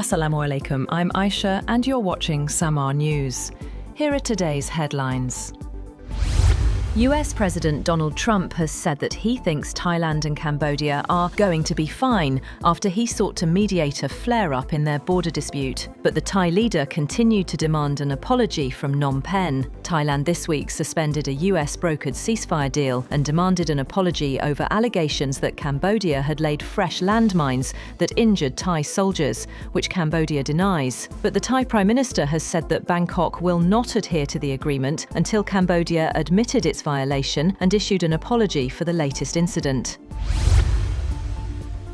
Assalamu alaikum, I'm Aisha and you're watching SAMAA News. Here are today's headlines. US President Donald Trump has said that he thinks Thailand and Cambodia are going to be fine after he sought to mediate a flare-up in their border dispute. But the Thai leader continued to demand an apology from Phnom Penh. Thailand this week suspended a US-brokered ceasefire deal and demanded an apology over allegations that Cambodia had laid fresh landmines that injured Thai soldiers, which Cambodia denies. But the Thai Prime Minister has said that Bangkok will not adhere to the agreement until Cambodia admitted its violation and issued an apology for the latest incident.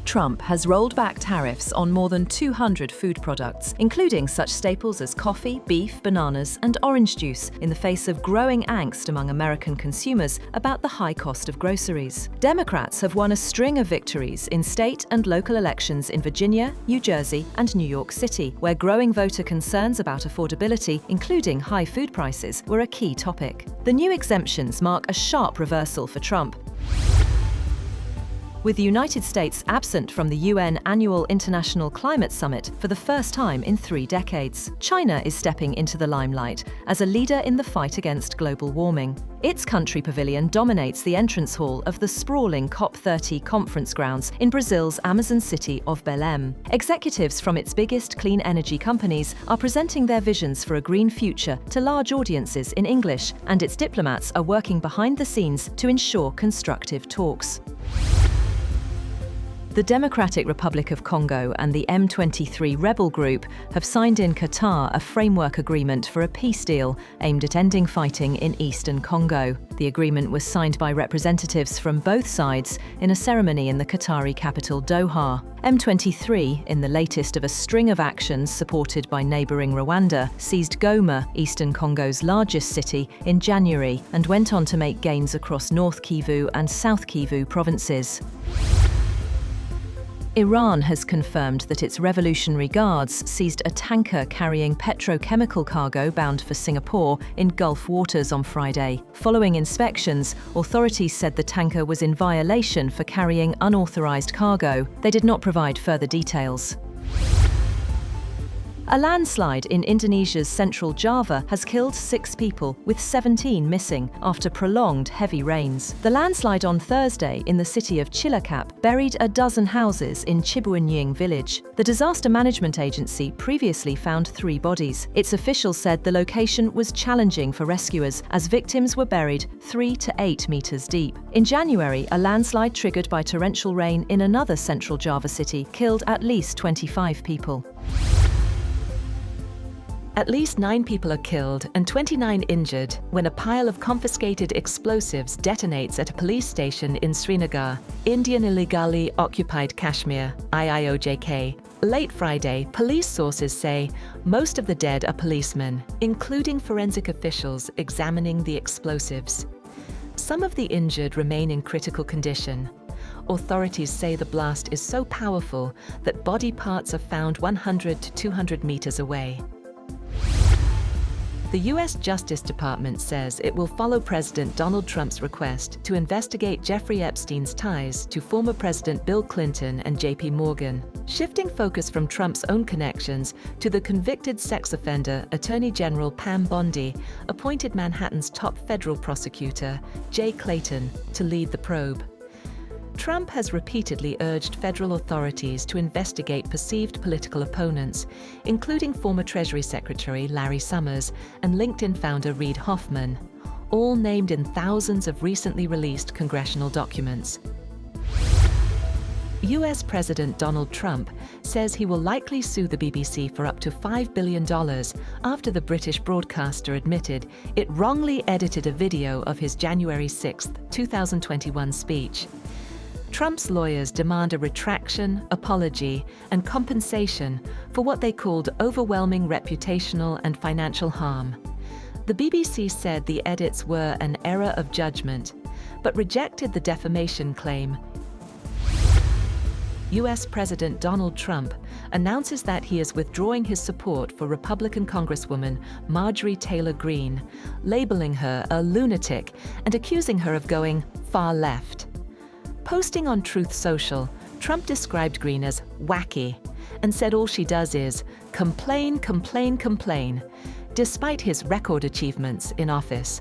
Trump has rolled back tariffs on more than 200 food products, including such staples as coffee, beef, bananas, and orange juice, in the face of growing angst among American consumers about the high cost of groceries. Democrats have won a string of victories in state and local elections in Virginia, New Jersey, and New York City, where growing voter concerns about affordability, including high food prices, were a key topic. The new exemptions mark a sharp reversal for Trump. With the United States absent from the UN Annual International Climate Summit for the first time in 3 decades, China is stepping into the limelight as a leader in the fight against global warming. Its country pavilion dominates the entrance hall of the sprawling COP30 conference grounds in Brazil's Amazon city of Belém. Executives from its biggest clean energy companies are presenting their visions for a green future to large audiences in English, and its diplomats are working behind the scenes to ensure constructive talks. The Democratic Republic of Congo and the M23 rebel group have signed in Qatar a framework agreement for a peace deal aimed at ending fighting in eastern Congo. The agreement was signed by representatives from both sides in a ceremony in the Qatari capital Doha. M23, in the latest of a string of actions supported by neighbouring Rwanda, seized Goma, eastern Congo's largest city, in January and went on to make gains across North Kivu and South Kivu provinces. Iran has confirmed that its Revolutionary Guards seized a tanker carrying petrochemical cargo bound for Singapore in Gulf waters on Friday. Following inspections, authorities said the tanker was in violation for carrying unauthorized cargo. They did not provide further details. A landslide in Indonesia's central Java has killed 6 people, with 17 missing, after prolonged heavy rains. The landslide on Thursday in the city of Cilacap buried a dozen houses in Cibuanying village. The Disaster Management Agency previously found 3 bodies. Its officials said the location was challenging for rescuers, as victims were buried 3 to 8 meters deep. In January, a landslide triggered by torrential rain in another central Java city killed at least 25 people. At least 9 people are killed and 29 injured when a pile of confiscated explosives detonates at a police station in Srinagar, Indian illegally occupied Kashmir, IIOJK. Late Friday, police sources say most of the dead are policemen, including forensic officials examining the explosives. Some of the injured remain in critical condition. Authorities say the blast is so powerful that body parts are found 100 to 200 meters away. The U.S. Justice Department says it will follow President Donald Trump's request to investigate Jeffrey Epstein's ties to former President Bill Clinton and J.P. Morgan, shifting focus from Trump's own connections to the convicted sex offender Attorney General Pam Bondi appointed Manhattan's top federal prosecutor, Jay Clayton, to lead the probe. Trump has repeatedly urged federal authorities to investigate perceived political opponents, including former Treasury Secretary Larry Summers and LinkedIn founder Reid Hoffman, all named in thousands of recently released congressional documents. US President Donald Trump says he will likely sue the BBC for up to $5 billion after the British broadcaster admitted it wrongly edited a video of his January 6, 2021 speech. Trump's lawyers demand a retraction, apology, and compensation for what they called overwhelming reputational and financial harm. The BBC said the edits were an error of judgment, but rejected the defamation claim. US President Donald Trump announces that he is withdrawing his support for Republican Congresswoman Marjorie Taylor Greene, labeling her a lunatic and accusing her of going far left. Posting on Truth Social, Trump described Greene as wacky and said all she does is complain, complain, complain, despite his record achievements in office.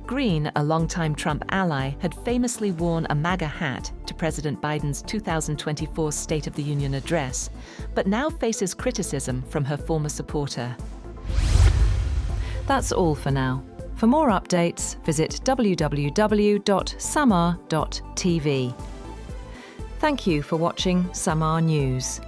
Greene, a longtime Trump ally, had famously worn a MAGA hat to President Biden's 2024 State of the Union address, but now faces criticism from her former supporter. That's all for now. For more updates, visit www.SAMAA TV. Thank you for watching SAMAA News.